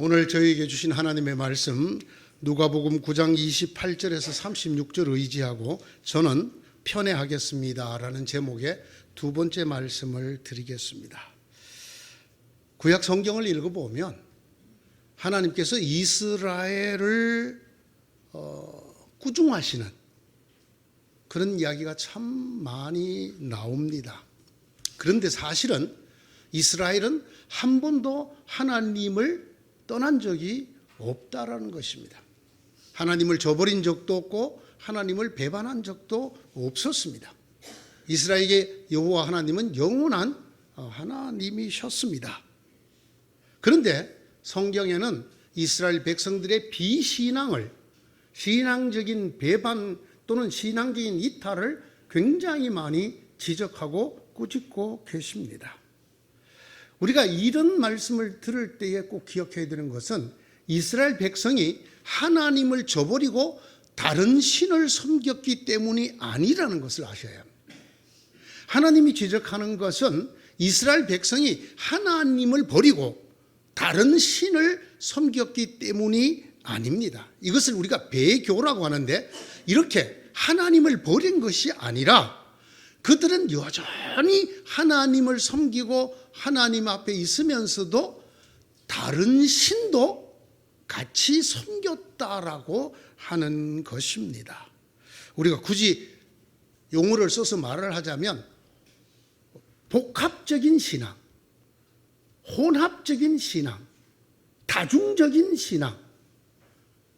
오늘 저희에게 주신 하나님의 말씀 누가복음 9장 28절에서 36절 의지하고 저는 편애하겠습니다 라는 제목의 두 번째 말씀을 드리겠습니다. 구약 성경을 읽어보면 하나님께서 이스라엘을 꾸중하시는 그런 이야기가 참 많이 나옵니다. 그런데 사실은 이스라엘은 한 번도 하나님을 떠난 적이 없다라는 것입니다. 하나님을 저버린 적도 없고 하나님을 배반한 적도 없었습니다. 이스라엘에게 여호와 하나님은 영원한 하나님이셨습니다. 그런데 성경에는 이스라엘 백성들의 비신앙을, 신앙적인 배반 또는 신앙적인 이탈을 굉장히 많이 지적하고 꾸짖고 계십니다. 우리가 이런 말씀을 들을 때에 꼭 기억해야 되는 것은 이스라엘 백성이 하나님을 저버리고 다른 신을 섬겼기 때문이 아니라는 것을 아셔야 합니다. 하나님이 지적하는 것은 이스라엘 백성이 하나님을 버리고 다른 신을 섬겼기 때문이 아닙니다. 이것을 우리가 배교라고 하는데 이렇게 하나님을 버린 것이 아니라 그들은 여전히 하나님을 섬기고 하나님 앞에 있으면서도 다른 신도 같이 섬겼다라고 하는 것입니다. 우리가 굳이 용어를 써서 말을 하자면 복합적인 신앙, 혼합적인 신앙, 다중적인 신앙,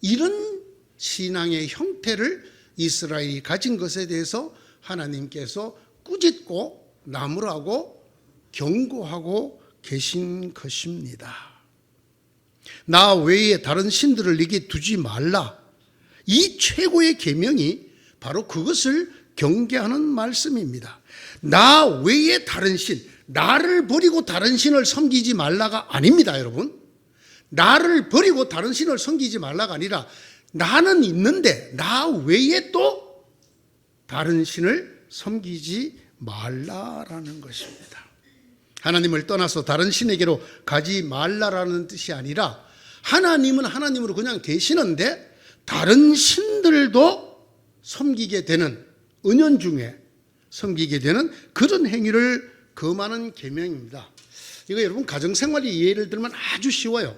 이런 신앙의 형태를 이스라엘이 가진 것에 대해서 하나님께서 꾸짖고 나무라고 경고하고 계신 것입니다. 나 외에 다른 신들을 네게 두지 말라. 이 최고의 계명이 바로 그것을 경계하는 말씀입니다. 나 외에 다른 신, 나를 버리고 다른 신을 섬기지 말라가 아닙니다, 여러분. 나를 버리고 다른 신을 섬기지 말라가 아니라 나는 있는데 나 외에 또 다른 신을 섬기지 말라라는 것입니다. 하나님을 떠나서 다른 신에게로 가지 말라라는 뜻이 아니라 하나님은 하나님으로 그냥 계시는데 다른 신들도 섬기게 되는, 은연중에 섬기게 되는 그런 행위를 금하는 계명입니다. 이거 여러분 가정생활의 예를 들면 아주 쉬워요.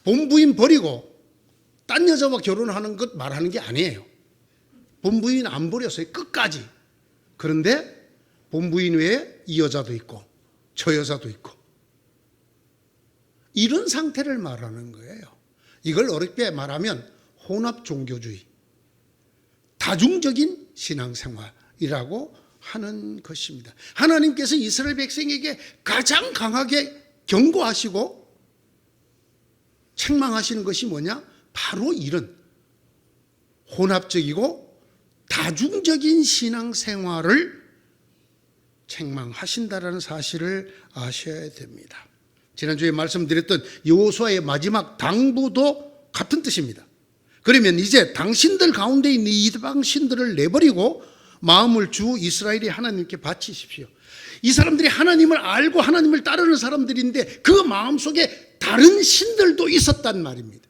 본부인 버리고 딴 여자와 결혼하는 것 말하는 게 아니에요. 본부인 안 버렸어요, 끝까지. 그런데 본부인 외에 이 여자도 있고 저 여자도 있고 이런 상태를 말하는 거예요. 이걸 어렵게 말하면 혼합 종교주의, 다중적인 신앙생활이라고 하는 것입니다. 하나님께서 이스라엘 백성에게 가장 강하게 경고하시고 책망하시는 것이 뭐냐? 바로 이런 혼합적이고 다중적인 신앙생활을 책망하신다라는 사실을 아셔야 됩니다. 지난주에 말씀드렸던 여호수아의 마지막 당부도 같은 뜻입니다. 그러면 이제 당신들 가운데 있는 이방 신들을 내버리고 마음을 주 이스라엘의 하나님께 바치십시오. 이 사람들이 하나님을 알고 하나님을 따르는 사람들인데 그 마음속에 다른 신들도 있었단 말입니다.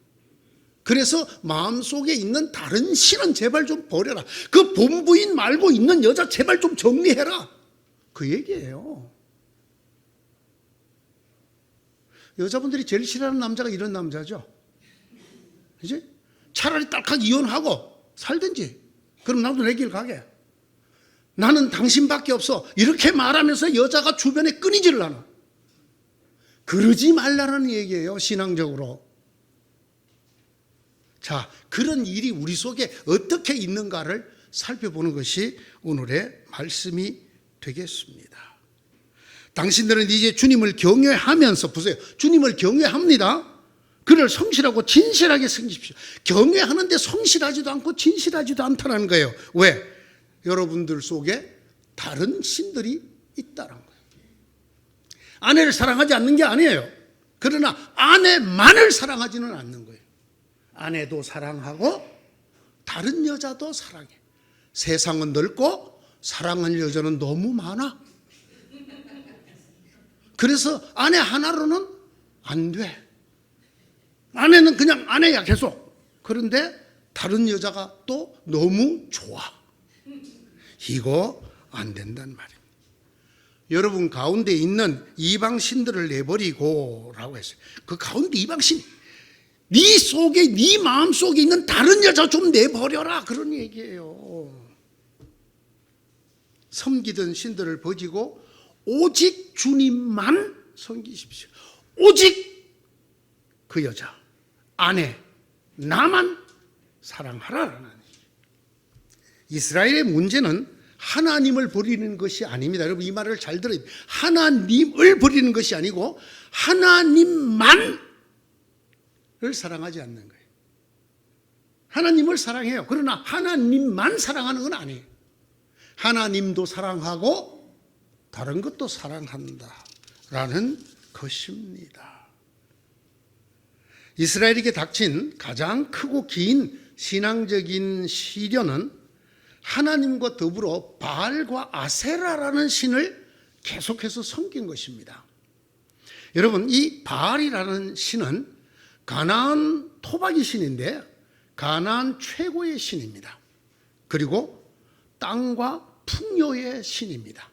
그래서 마음속에 있는 다른 신은 제발 좀 버려라. 그 본부인 말고 있는 여자 제발 좀 정리해라. 그 얘기예요. 여자분들이 제일 싫어하는 남자가 이런 남자죠. 그지? 차라리 딸깍 이혼하고 살든지. 그럼 나도 내 길 가게. 나는 당신밖에 없어. 이렇게 말하면서 여자가 주변에 끊이지를 않아. 그러지 말라는 얘기예요, 신앙적으로. 자, 그런 일이 우리 속에 어떻게 있는가를 살펴보는 것이 오늘의 말씀이 되겠습니다. 당신들은 이제 주님을 경외하면서, 보세요, 주님을 경외합니다. 그를 성실하고 진실하게 섬기십시오. 경외하는데 성실하지도 않고 진실하지도 않다는 거예요. 왜? 여러분들 속에 다른 신들이 있다는 거예요. 아내를 사랑하지 않는 게 아니에요. 그러나 아내만을 사랑하지는 않는 거예요. 아내도 사랑하고 다른 여자도 사랑해. 세상은 넓고 사랑하는 여자는 너무 많아. 그래서 아내 하나로는 안 돼. 아내는 그냥 아내야 계속. 그런데 다른 여자가 또 너무 좋아. 이거 안 된단 말입니다. 여러분 가운데 있는 이방신들을 내버리고 라고 했어요. 그 가운데 이방신, 네 속에, 네 마음 속에 있는 다른 여자 좀 내버려라, 그런 얘기예요. 섬기던 신들을 버리고 오직 주님만 섬기십시오. 오직 그 여자, 아내, 나만 사랑하라라는. 이스라엘의 문제는 하나님을 버리는 것이 아닙니다. 여러분 이 말을 잘 들어야 돼요. 하나님을 버리는 것이 아니고 하나님만을 사랑하지 않는 거예요. 하나님을 사랑해요. 그러나 하나님만 사랑하는 건 아니에요. 하나님도 사랑하고 다른 것도 사랑한다라는 것입니다. 이스라엘에게 닥친 가장 크고 긴 신앙적인 시련은 하나님과 더불어 바알과 아세라라는 신을 계속해서 섬긴 것입니다. 여러분 이 바알이라는 신은 가나안 토박이 신인데 가나안 최고의 신입니다. 그리고 땅과 풍요의 신입니다.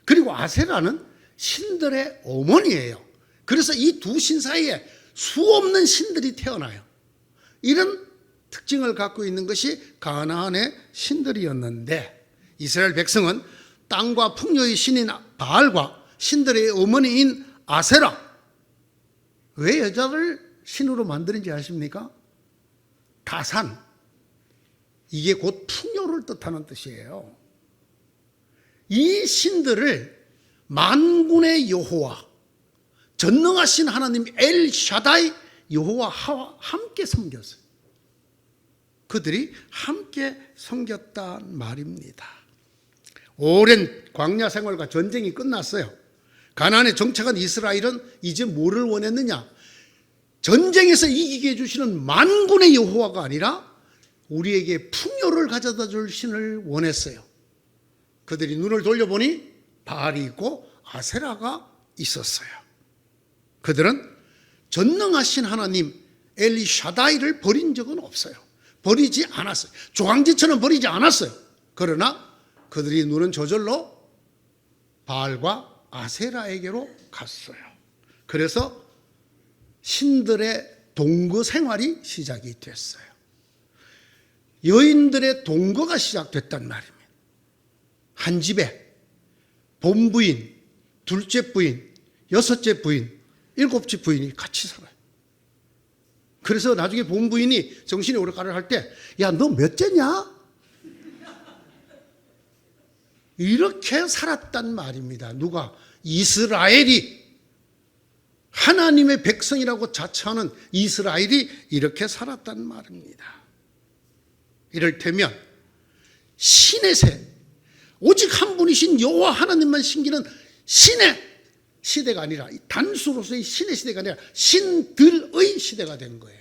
그리고 아세라는 신들의 어머니예요. 그래서 이 두 신 사이에 수없는 신들이 태어나요. 이런 특징을 갖고 있는 것이 가나안의 신들이었는데 이스라엘 백성은 땅과 풍요의 신인 바알과 신들의 어머니인 아세라, 왜 여자를 신으로 만드는지 아십니까? 타산, 이게 곧 풍요를 뜻하는 뜻이에요. 이 신들을 만군의 여호와, 전능하신 하나님 엘샤다이 여호와와 함께 섬겼어요. 그들이 함께 섬겼단 말입니다. 오랜 광야 생활과 전쟁이 끝났어요. 가나안에 정착한 이스라엘은 이제 뭐를 원했느냐? 전쟁에서 이기게 해주시는 만군의 여호와가 아니라 우리에게 풍요를 가져다 줄 신을 원했어요. 그들이 눈을 돌려보니 바알이 있고 아세라가 있었어요. 그들은 전능하신 하나님 엘리샤다이를 버린 적은 없어요. 버리지 않았어요. 조강지처럼 버리지 않았어요. 그러나 그들이 눈은 저절로 바알과 아세라에게로 갔어요. 그래서 신들의 동거 생활이 시작이 됐어요. 여인들의 동거가 시작됐단 말입니다. 한 집에 본부인, 둘째 부인, 여섯째 부인, 일곱째 부인이 같이 살아요. 그래서 나중에 본부인이 정신이 오르가를 할 때, 야, 너 몇째냐? 이렇게 살았단 말입니다. 누가? 이스라엘이, 하나님의 백성이라고 자처하는 이스라엘이 이렇게 살았단 말입니다. 이를테면 신의 세, 오직 한 분이신 여호와 하나님만 섬기는 신의 시대가 아니라, 단수로서의 신의 시대가 아니라 신들의 시대가 된 거예요.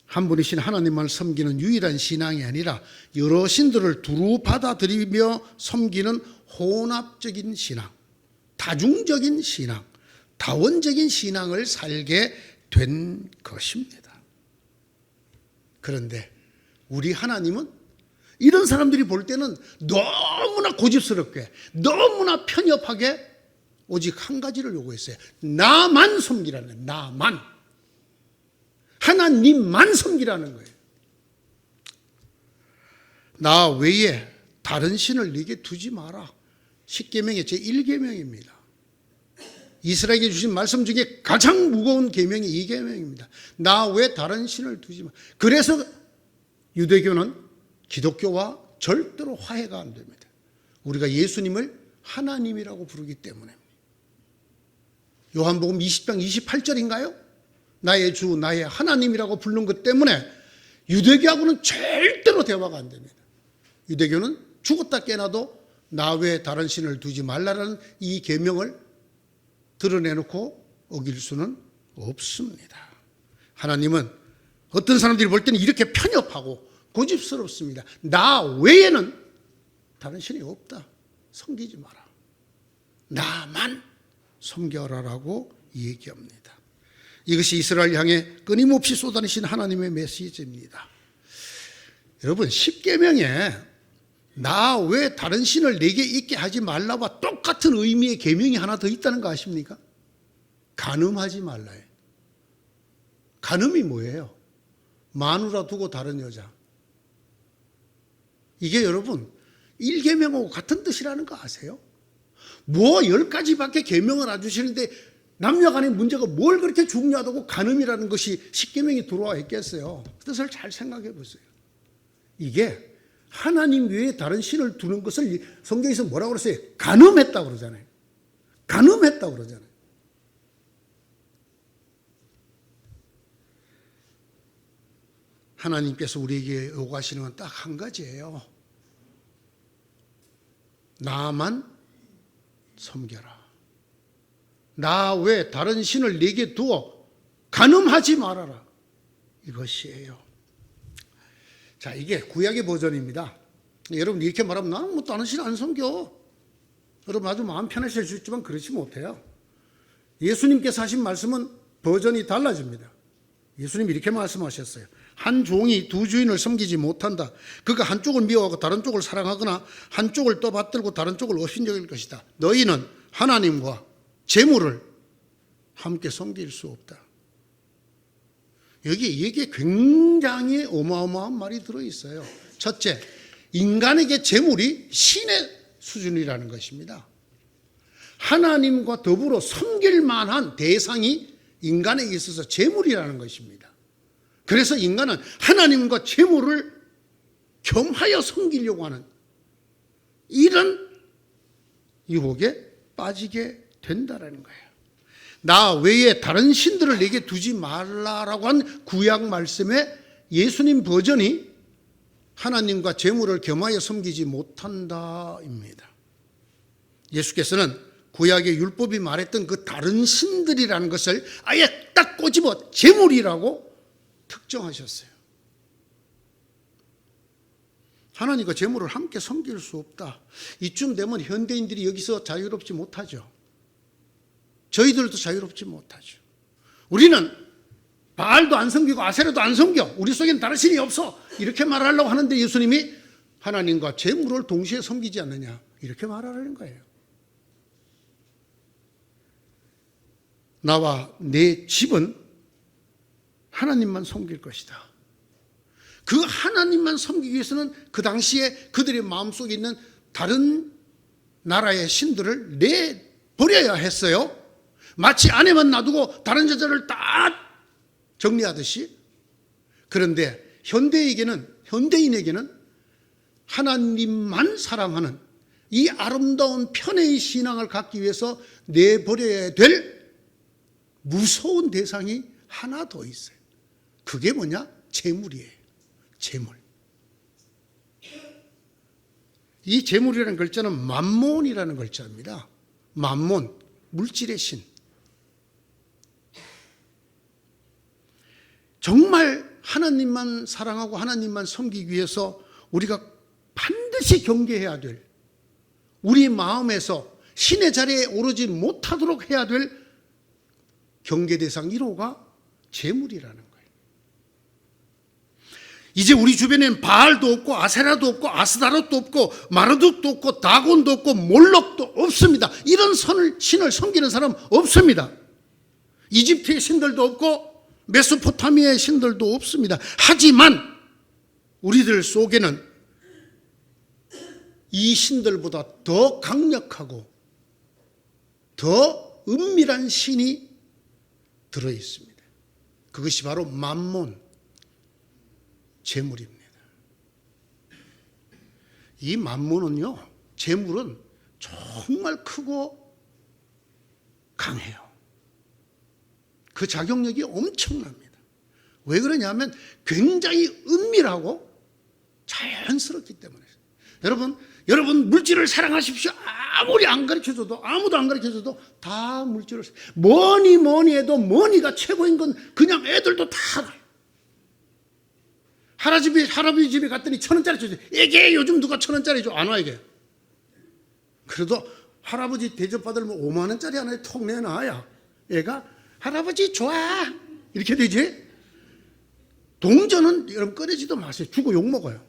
한 분이신 하나님만 섬기는 유일한 신앙이 아니라 여러 신들을 두루 받아들이며 섬기는 혼합적인 신앙, 다중적인 신앙, 다원적인 신앙을 살게 된 것입니다. 그런데 우리 하나님은 이런 사람들이 볼 때는 너무나 고집스럽게, 너무나 편협하게 오직 한 가지를 요구했어요. 나만 섬기라는 거예요. 나만. 하나님만 섬기라는 거예요. 나 외에 다른 신을 네게 두지 마라. 십계명의 제1계명입니다. 이스라엘에게 주신 말씀 중에 가장 무거운 계명이 이 계명입니다. 나 외에 다른 신을 두지 마. 그래서 유대교는 기독교와 절대로 화해가 안 됩니다. 우리가 예수님을 하나님이라고 부르기 때문에. 요한복음 20장 28절인가요? 나의 주, 나의 하나님이라고 부르는 것 때문에 유대교하고는 절대로 대화가 안 됩니다. 유대교는 죽었다 깨나도 나 외에 다른 신을 두지 말라는 이 계명을 드러내놓고 어길 수는 없습니다. 하나님은 어떤 사람들이 볼 때는 이렇게 편협하고 고집스럽습니다. 나 외에는 다른 신이 없다. 섬기지 마라. 나만 섬겨라라고 얘기합니다. 이것이 이스라엘 향해 끊임없이 쏟아내신 하나님의 메시지입니다. 여러분, 십계명에 나 외 다른 신을 내게 있게 하지 말라와 똑같은 의미의 계명이 하나 더 있다는 거 아십니까? 간음하지 말라요. 간음이 뭐예요? 마누라 두고 다른 여자. 이게 여러분 1계명하고 같은 뜻이라는 거 아세요? 뭐 10가지밖에 계명을 안 주시는데 남녀 간의 문제가 뭘 그렇게 중요하다고 간음이라는 것이 10계명이 들어와 있겠어요? 뜻을 잘 생각해 보세요. 이게 하나님 외에 다른 신을 두는 것을 성경에서 뭐라고 그랬어요? 간음했다고 그러잖아요. 간음했다고 그러잖아요. 하나님께서 우리에게 요구하시는 건 딱 한 가지예요. 나만 섬겨라. 나 외 다른 신을 내게 두어 간음하지 말아라. 이것이에요. 자, 이게 구약의 버전입니다. 여러분 이렇게 말하면 나는 뭐 다른 신 안 섬겨. 여러분 아주 마음 편하실 수 있지만 그렇지 못해요. 예수님께서 하신 말씀은 버전이 달라집니다. 예수님이 이렇게 말씀하셨어요. 한 종이 두 주인을 섬기지 못한다. 그가 한쪽을 미워하고 다른 쪽을 사랑하거나 한쪽을 떠받들고 다른 쪽을 업신여길 것이다. 너희는 하나님과 재물을 함께 섬길 수 없다. 여기에 굉장히 어마어마한 말이 들어있어요. 첫째, 인간에게 재물이 신의 수준이라는 것입니다. 하나님과 더불어 섬길 만한 대상이 인간에게 있어서 재물이라는 것입니다. 그래서 인간은 하나님과 재물을 겸하여 섬기려고 하는 이런 유혹에 빠지게 된다는 거예요. 나 외에 다른 신들을 내게 두지 말라라고 한 구약 말씀에 예수님 버전이 하나님과 재물을 겸하여 섬기지 못한다입니다. 예수께서는 구약의 율법이 말했던 그 다른 신들이라는 것을 아예 딱 꼬집어 재물이라고 특정하셨어요. 하나님과 재물을 함께 섬길 수 없다. 이쯤 되면 현대인들이 여기서 자유롭지 못하죠. 저희들도 자유롭지 못하죠. 우리는 바알도 안 섬기고 아세라도 안 섬겨. 우리 속에는 다른 신이 없어. 이렇게 말하려고 하는데 예수님이 하나님과 재물을 동시에 섬기지 않느냐. 이렇게 말하라는 거예요. 나와 내 집은 하나님만 섬길 것이다. 그 하나님만 섬기기 위해서는 그 당시에 그들의 마음속에 있는 다른 나라의 신들을 내버려야 했어요. 마치 아내만 놔두고 다른 여자를 다 정리하듯이. 그런데 현대인에게는 하나님만 사랑하는 이 아름다운 편의 신앙을 갖기 위해서 내버려야 될 무서운 대상이 하나 더 있어요. 그게 뭐냐? 재물이에요. 재물. 이 재물이라는 글자는 맘몬이라는 글자입니다. 맘몬, 물질의 신. 정말 하나님만 사랑하고 하나님만 섬기기 위해서 우리가 반드시 경계해야 될, 우리 마음에서 신의 자리에 오르지 못하도록 해야 될 경계 대상 1호가 재물이라는 거예요. 이제 우리 주변에는 바알도 없고 아세라도 없고 아스다롯도 없고 마르둑도 없고 다곤도 없고 몰록도 없습니다. 이런 신을 섬기는 사람 없습니다. 이집트의 신들도 없고 메소포타미아의 신들도 없습니다. 하지만 우리들 속에는 이 신들보다 더 강력하고 더 은밀한 신이 들어있습니다. 그것이 바로 맘몬, 재물입니다. 이 맘몬은요, 재물은 정말 크고 강해요. 그 자격력이 엄청납니다. 왜 그러냐면 굉장히 은밀하고 자연스럽기 때문에. 여러분 물질을 사랑하십시오. 아무리 안 가르쳐줘도, 아무도 안 가르쳐줘도 다 물질을, 뭐니 해도 머니가 최고인 건 그냥 애들도 다 알아요. 할아버지 집에 갔더니 1,000원짜리 줘요. 이게 요즘 누가 1,000원짜리 줘? 안 와, 이게. 그래도 할아버지 대접 받으면 5만 원짜리 하나에 톡 내놔야 애가 할아버지 좋아 이렇게 되지. 동전은 여러분 꺼내지도 마세요. 주고 욕먹어요.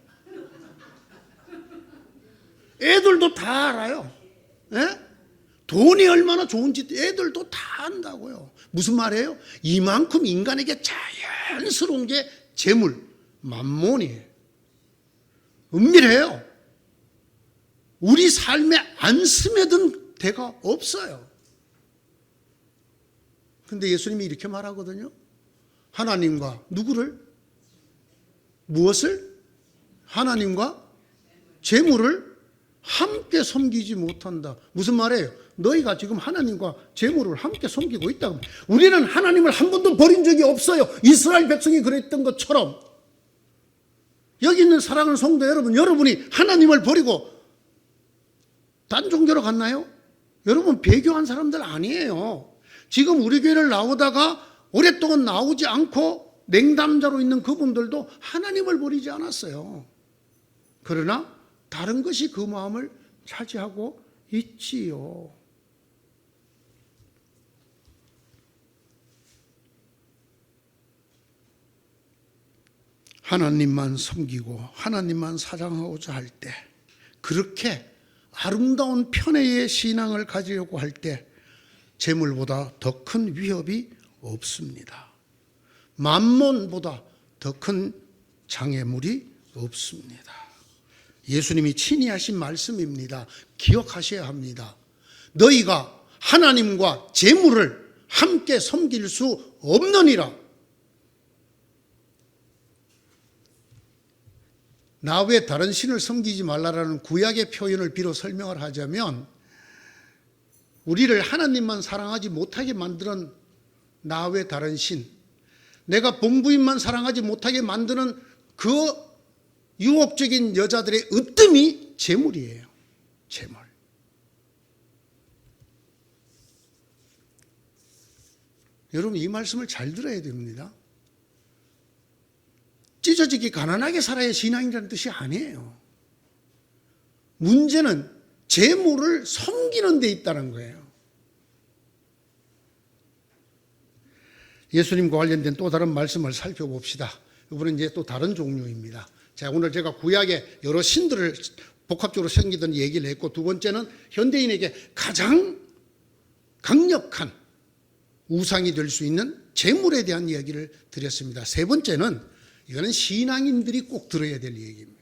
애들도 다 알아요. 예? 돈이 얼마나 좋은지 애들도 다 안다고요. 무슨 말이에요? 이만큼 인간에게 자연스러운 게 재물, 만몬이에요. 은밀해요. 우리 삶에 안 스며든 데가 없어요. 근데 예수님이 이렇게 말하거든요. 하나님과 누구를? 무엇을? 하나님과 재물을 함께 섬기지 못한다. 무슨 말이에요? 너희가 지금 하나님과 재물을 함께 섬기고 있다고. 우리는 하나님을 한 번도 버린 적이 없어요. 이스라엘 백성이 그랬던 것처럼. 여기 있는 사랑하는 성도 여러분, 여러분이 하나님을 버리고 딴 종교로 갔나요? 여러분 배교한 사람들 아니에요. 지금 우리 교회를 나오다가 오랫동안 나오지 않고 냉담자로 있는 그분들도 하나님을 버리지 않았어요. 그러나 다른 것이 그 마음을 차지하고 있지요. 하나님만 섬기고 하나님만 사랑하고자 할 때, 그렇게 아름다운 편애의 신앙을 가지려고 할 때 재물보다 더 큰 위협이 없습니다. 만몬보다 더 큰 장애물이 없습니다. 예수님이 친히 하신 말씀입니다. 기억하셔야 합니다. 너희가 하나님과 재물을 함께 섬길 수 없느니라. 나 외 다른 신을 섬기지 말라라는 구약의 표현을 비로 설명을 하자면, 우리를 하나님만 사랑하지 못하게 만드는 나 외 다른 신, 내가 본부인만 사랑하지 못하게 만드는 그 유혹적인 여자들의 으뜸이 재물이에요. 재물. 여러분 이 말씀을 잘 들어야 됩니다. 찢어지게 가난하게 살아야 신앙이라는 뜻이 아니에요. 문제는 재물을 섬기는 데 있다는 거예요. 예수님과 관련된 또 다른 말씀을 살펴봅시다. 이번엔 이제 또 다른 종류입니다. 자, 오늘 제가 구약의 여러 신들을 복합적으로 섬기던 얘기를 했고, 두 번째는 현대인에게 가장 강력한 우상이 될 수 있는 재물에 대한 이야기를 드렸습니다. 세 번째는, 이거는 신앙인들이 꼭 들어야 될 얘기입니다.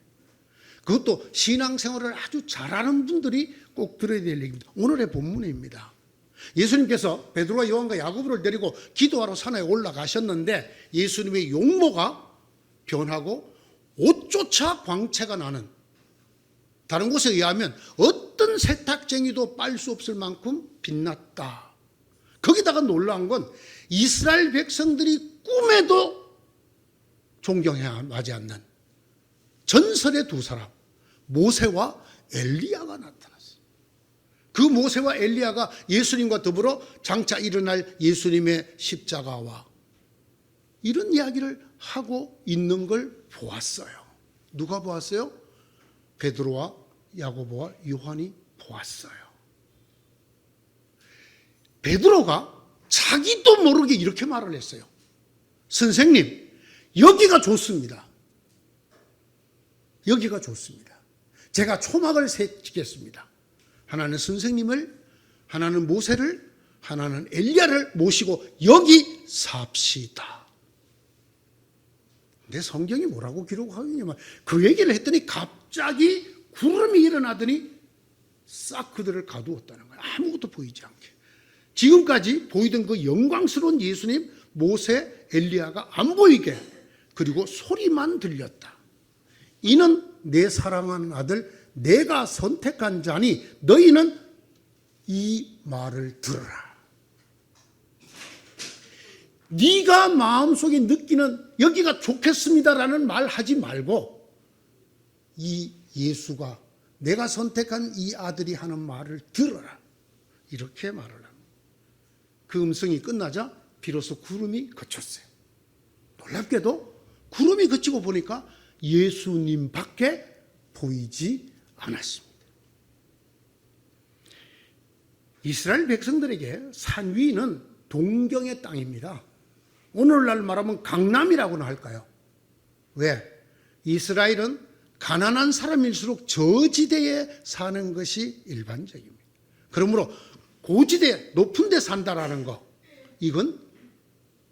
그것도 신앙생활을 아주 잘하는 분들이 꼭 들어야 될 얘기입니다. 오늘의 본문입니다. 예수님께서 베드로와 요한과 야고보를 데리고 기도하러 산에 올라가셨는데, 예수님의 용모가 변하고 옷조차 광채가 나는, 다른 곳에 의하면 어떤 세탁쟁이도 빨 수 없을 만큼 빛났다. 거기다가 놀라운 건 이스라엘 백성들이 꿈에도 존경하지 않는 전설의 두 사람, 모세와 엘리야가 나타났어요. 그 모세와 엘리야가 예수님과 더불어 장차 일어날 예수님의 십자가와 이런 이야기를 하고 있는 걸 보았어요. 누가 보았어요? 베드로와 야고보와 요한이 보았어요. 베드로가 자기도 모르게 이렇게 말을 했어요. 선생님, 여기가 좋습니다. 여기가 좋습니다. 제가 초막을 짓겠습니다. 하나는 선생님을, 하나는 모세를, 하나는 엘리야를 모시고 여기 삽시다. 내 성경이 뭐라고 기록하겠냐면, 그 얘기를 했더니 갑자기 구름이 일어나더니 싹 그들을 가두었다는 거예요. 아무것도 보이지 않게. 지금까지 보이던 그 영광스러운 예수님, 모세, 엘리야가 안 보이게, 그리고 소리만 들렸다. 이는 내 사랑하는 아들, 내가 선택한 자니 너희는 이 말을 들으라. 네가 마음속에 느끼는 여기가 좋겠습니다라는 말 하지 말고, 이 예수가, 내가 선택한 이 아들이 하는 말을 들어라. 이렇게 말을 합니다. 그 음성이 끝나자 비로소 구름이 그쳤어요. 놀랍게도 구름이 그치고 보니까 예수님밖에 보이지 않았습니다. 이스라엘 백성들에게 산 위는 동경의 땅입니다. 오늘날 말하면 강남이라고나 할까요? 왜? 이스라엘은 가난한 사람일수록 저지대에 사는 것이 일반적입니다. 그러므로 고지대, 높은 데 산다라는 거, 이건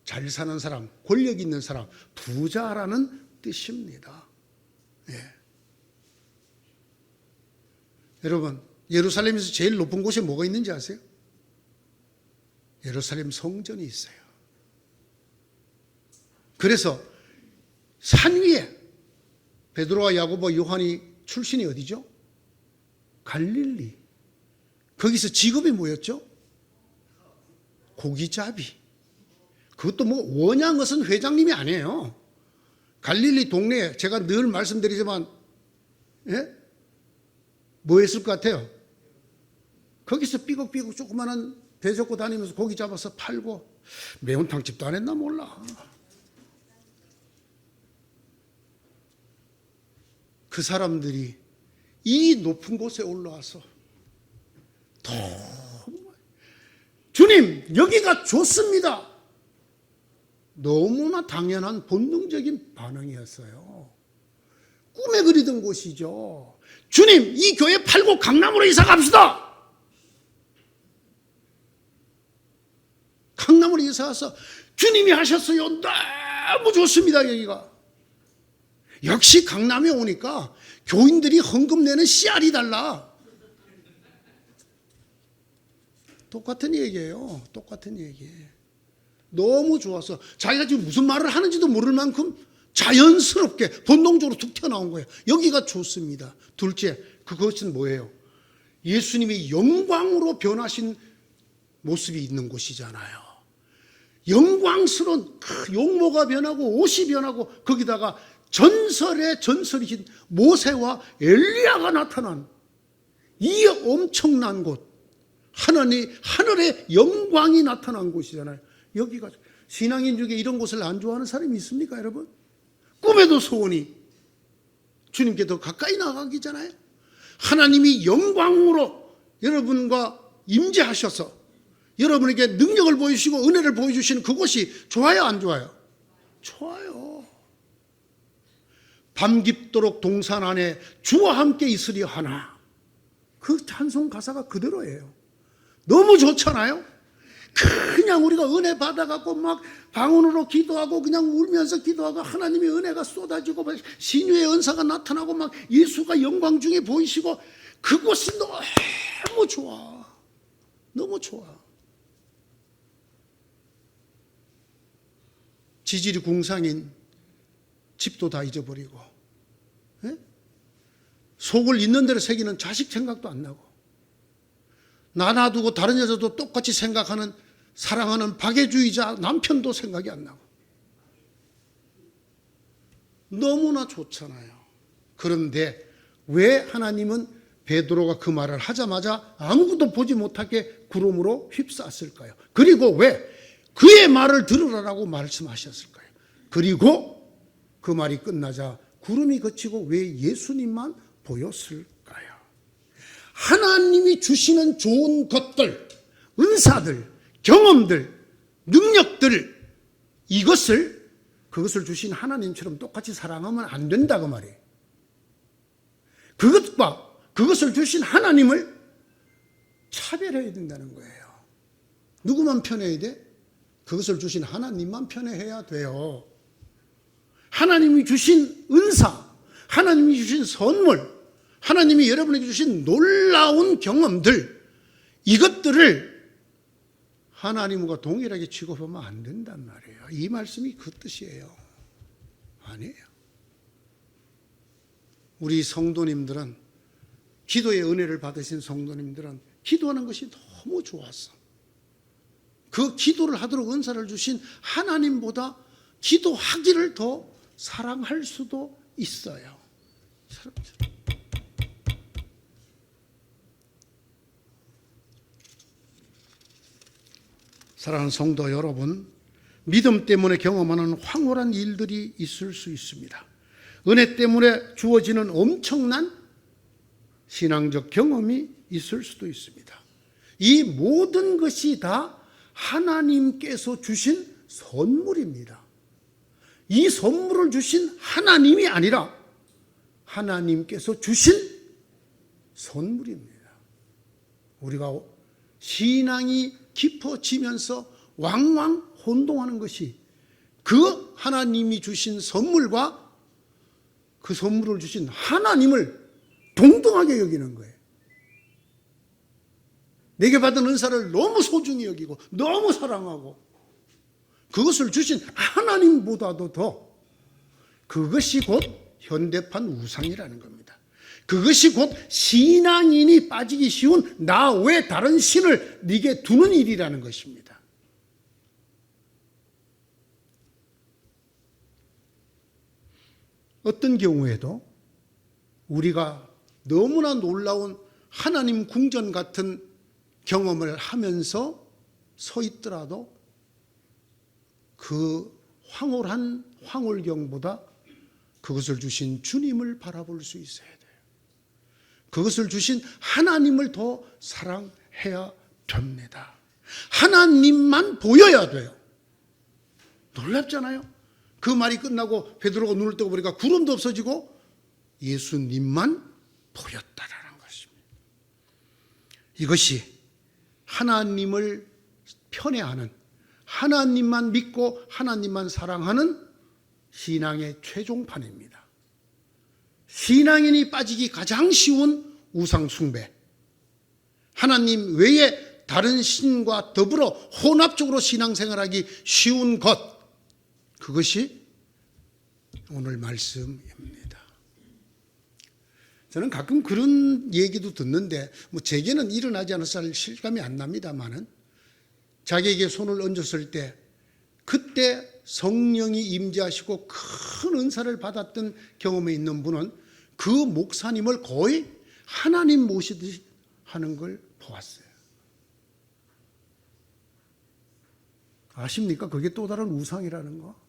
잘 사는 사람, 권력 있는 사람, 부자라는 뜻입니다. 예. 여러분, 예루살렘에서 제일 높은 곳에 뭐가 있는지 아세요? 예루살렘 성전이 있어요. 그래서 산 위에 베드로와 야고보, 요한이 출신이 어디죠? 갈릴리. 거기서 직업이 뭐였죠? 고기잡이. 그것도 뭐 원양어선 회장님이 아니에요. 갈릴리 동네에 제가 늘 말씀드리지만, 예? 뭐 했을 것 같아요? 거기서 삐걱삐걱 조그마한 배 젓고 다니면서 고기 잡아서 팔고, 매운탕집도 안 했나 몰라. 그 사람들이 이 높은 곳에 올라와서 주님, 여기가 좋습니다. 너무나 당연한 본능적인 반응이었어요. 꿈에 그리던 곳이죠. 주님, 이 교회 팔고 강남으로 이사 갑시다. 강남으로 이사 가서 주님이 하셨어요. 너무 좋습니다, 여기가. 역시 강남에 오니까 교인들이 헌금 내는 씨알이 달라. 똑같은 얘기예요. 똑같은 얘기. 너무 좋아서 자기가 지금 무슨 말을 하는지도 모를 만큼 자연스럽게 본능적으로 툭 튀어나온 거예요. 여기가 좋습니다. 둘째, 그것은 뭐예요? 예수님이 영광으로 변하신 모습이 있는 곳이잖아요. 영광스러운 용모가 변하고 옷이 변하고 거기다가 전설의 전설이신 모세와 엘리야가 나타난 이 엄청난 곳, 하늘의 영광이 나타난 곳이잖아요. 여기가 신앙인 중에 이런 곳을 안 좋아하는 사람이 있습니까, 여러분? 꿈에도 소원이 주님께 더 가까이 나가기잖아요. 하나님이 영광으로 여러분과 임재하셔서 여러분에게 능력을 보여주시고 은혜를 보여주시는 그곳이 좋아요, 안 좋아요? 좋아요. 밤 깊도록 동산 안에 주와 함께 있으려 하나. 그 찬송 가사가 그대로예요. 너무 좋잖아요. 그냥 우리가 은혜 받아갖고 막 방언으로 기도하고 그냥 울면서 기도하고 하나님의 은혜가 쏟아지고 신유의 은사가 나타나고 막 예수가 영광 중에 보이시고 그곳이 너무 좋아. 너무 좋아. 지질이 궁상인 집도 다 잊어버리고, 예? 속을 있는 대로 새기는 자식 생각도 안 나고, 나 놔두고 다른 여자도 똑같이 생각하는 사랑하는 박애주의자 남편도 생각이 안 나고, 너무나 좋잖아요. 그런데 왜 하나님은 베드로가 그 말을 하자마자 아무것도 보지 못하게 구름으로 휩쌌을까요? 그리고 왜 그의 말을 들으라고 말씀하셨을까요? 그리고 그 말이 끝나자 구름이 그치고 왜 예수님만 보였을까요? 하나님이 주시는 좋은 것들, 은사들, 경험들, 능력들, 그것을 주신 하나님처럼 똑같이 사랑하면 안 된다고 말이에요. 그것을 주신 하나님을 차별해야 된다는 거예요. 누구만 편해야 돼? 그것을 주신 하나님만 편해야 돼요. 하나님이 주신 은사, 하나님이 주신 선물, 하나님이 여러분에게 주신 놀라운 경험들, 이것들을 하나님과 동일하게 취급하면 안 된단 말이에요. 이 말씀이 그 뜻이에요. 아니에요. 우리 성도님들은, 기도의 은혜를 받으신 성도님들은 기도하는 것이 너무 좋았어. 그 기도를 하도록 은사를 주신 하나님보다 기도하기를 더 사랑할 수도 있어요. 사랑하는 성도 여러분, 믿음 때문에 경험하는 황홀한 일들이 있을 수 있습니다. 은혜 때문에 주어지는 엄청난 신앙적 경험이 있을 수도 있습니다. 이 모든 것이 다 하나님께서 주신 선물입니다. 이 선물을 주신 하나님이 아니라 하나님께서 주신 선물입니다. 우리가 신앙이 깊어지면서 왕왕 혼동하는 것이 그 하나님이 주신 선물과 그 선물을 주신 하나님을 동등하게 여기는 거예요. 내게 받은 은사를 너무 소중히 여기고 너무 사랑하고 그것을 주신 하나님보다도 더, 그것이 곧 현대판 우상이라는 겁니다. 그것이 곧 신앙인이 빠지기 쉬운 나 외 다른 신을 네게 두는 일이라는 것입니다. 어떤 경우에도 우리가 너무나 놀라운 하나님 궁전 같은 경험을 하면서 서 있더라도 그 황홀한 황홀경보다 그것을 주신 주님을 바라볼 수 있어야 돼요. 그것을 주신 하나님을 더 사랑해야 됩니다. 하나님만 보여야 돼요. 놀랍잖아요. 그 말이 끝나고 베드로가 눈을 뜨고 보니까 구름도 없어지고 예수님만 보였다라는 것입니다. 이것이 하나님을 편애하는, 하나님만 믿고 하나님만 사랑하는 신앙의 최종판입니다. 신앙인이 빠지기 가장 쉬운 우상숭배, 하나님 외에 다른 신과 더불어 혼합적으로 신앙생활하기 쉬운 것, 그것이 오늘 말씀입니다. 저는 가끔 그런 얘기도 듣는데 제게는 일어나지 않았을 실감이 안 납니다만은, 자기에게 손을 얹었을 때 그때 성령이 임재하시고 큰 은사를 받았던 경험이 있는 분은 그 목사님을 거의 하나님 모시듯이 하는 걸 보았어요. 아십니까? 그게 또 다른 우상이라는 거.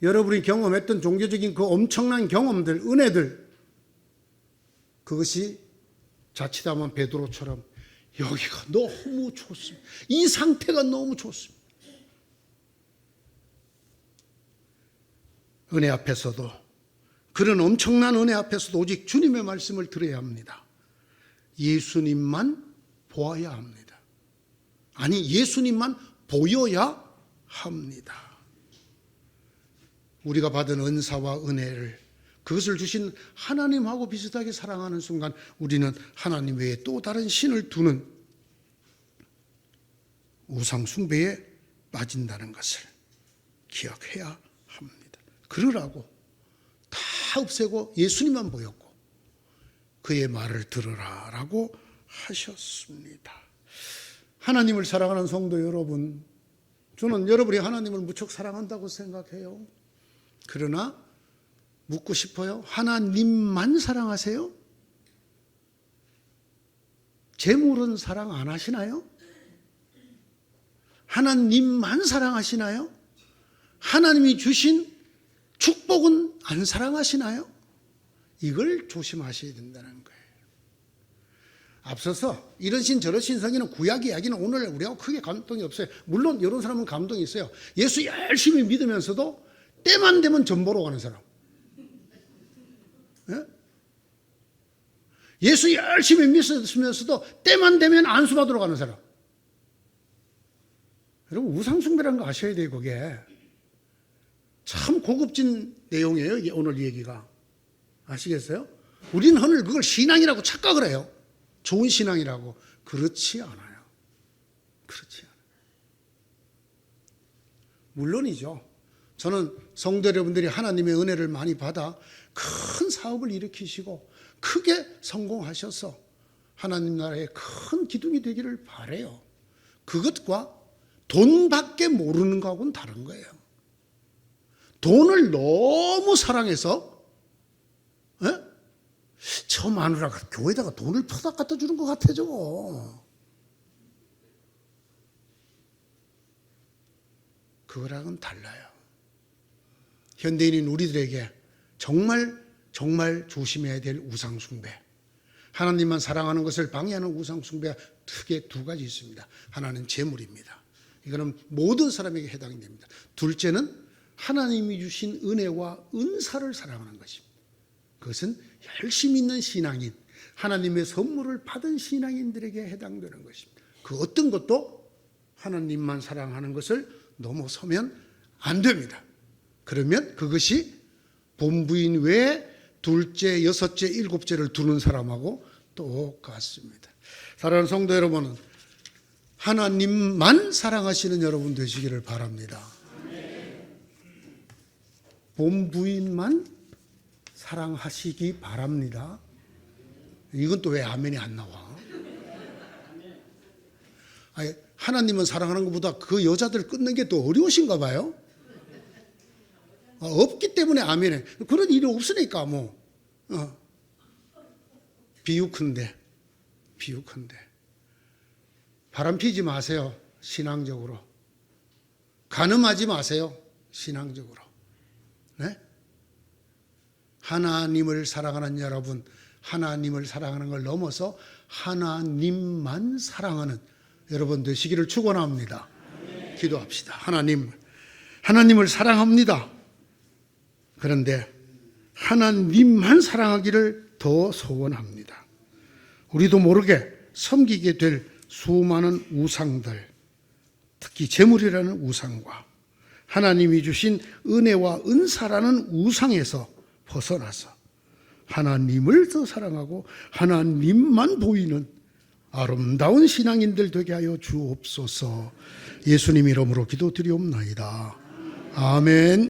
여러분이 경험했던 종교적인 그 엄청난 경험들, 은혜들, 그것이 자칫하면 베드로처럼 여기가 너무 좋습니다. 이 상태가 너무 좋습니다. 은혜 앞에서도, 그런 엄청난 은혜 앞에서도 오직 주님의 말씀을 들어야 합니다. 예수님만 보아야 합니다. 아니, 예수님만 보여야 합니다. 우리가 받은 은사와 은혜를, 그것을 주신 하나님하고 비슷하게 사랑하는 순간 우리는 하나님 외에 또 다른 신을 두는 우상 숭배에 빠진다는 것을 기억해야 합니다. 그러라고 다 없애고 예수님만 보였고 그의 말을 들으라라고 하셨습니다. 하나님을 사랑하는 성도 여러분, 저는 여러분이 하나님을 무척 사랑한다고 생각해요. 그러나 묻고 싶어요. 하나님만 사랑하세요? 재물은 사랑 안 하시나요? 하나님만 사랑하시나요? 하나님이 주신 축복은 안 사랑하시나요? 이걸 조심하셔야 된다는 거예요. 앞서서 이런 신 저런 신 성기는 구약 이야기는 오늘 우리하고 크게 감동이 없어요. 물론 이런 사람은 감동이 있어요. 예수 열심히 믿으면서도 때만 되면 전 보러 가는 사람. 예? 예수 열심히 믿으면서도 때만 되면 안수 받으러 가는 사람. 여러분, 우상숭배라는 거 아셔야 돼요. 그게 참 고급진 내용이에요. 오늘 얘기가. 아시겠어요? 우리는 흔히 그걸 신앙이라고 착각을 해요. 좋은 신앙이라고. 그렇지 않아요. 그렇지 않아요. 물론이죠. 저는 성도 여러분들이 하나님의 은혜를 많이 받아 큰 사업을 일으키시고 크게 성공하셔서 하나님 나라의 큰 기둥이 되기를 바라요. 그것과 돈밖에 모르는 거하고는 다른 거예요. 돈을 너무 사랑해서 저 마누라가 교회에다가 돈을 퍼다 갖다 주는 것 같아 저거. 그거랑은 달라요. 현대인인 우리들에게 정말 조심해야 될 우상숭배, 하나님만 사랑하는 것을 방해하는 우상 숭배가 크게 두 가지 있습니다. 하나는 재물입니다. 이거는 모든 사람에게 해당이 됩니다. 둘째는 하나님이 주신 은혜와 은사를 사랑하는 것입니다. 그것은 열심히 있는 신앙인, 하나님의 선물을 받은 신앙인들에게 해당되는 것입니다. 그 어떤 것도 하나님만 사랑하는 것을 넘어서면 안 됩니다. 그러면 그것이 본부인 외에 둘째, 여섯째, 일곱째를 두는 사람하고 똑같습니다. 사랑하는 성도 여러분은 하나님만 사랑하시는 여러분 되시기를 바랍니다. 본부인만 사랑하시기 바랍니다. 이건 또 왜 아멘이 안 나와? 아니, 하나님은 사랑하는 것보다 그 여자들 끊는 게 더 어려우신가 봐요. 없기 때문에 아멘해. 그런 일이 없으니까 뭐 비유컨대 바람 피지 마세요. 신앙적으로 간음하지 마세요. 신앙적으로. 네? 하나님을 사랑하는 여러분, 하나님을 사랑하는 걸 넘어서 하나님만 사랑하는 여러분 되시기를 축원합니다. 기도합시다. 하나님을 사랑합니다. 그런데 하나님만 사랑하기를 더 소원합니다. 우리도 모르게 섬기게 될 수많은 우상들, 특히 재물이라는 우상과 하나님이 주신 은혜와 은사라는 우상에서 벗어나서 하나님을 더 사랑하고 하나님만 보이는 아름다운 신앙인들 되게 하여 주옵소서. 예수님 이름으로 기도드리옵나이다. 아멘.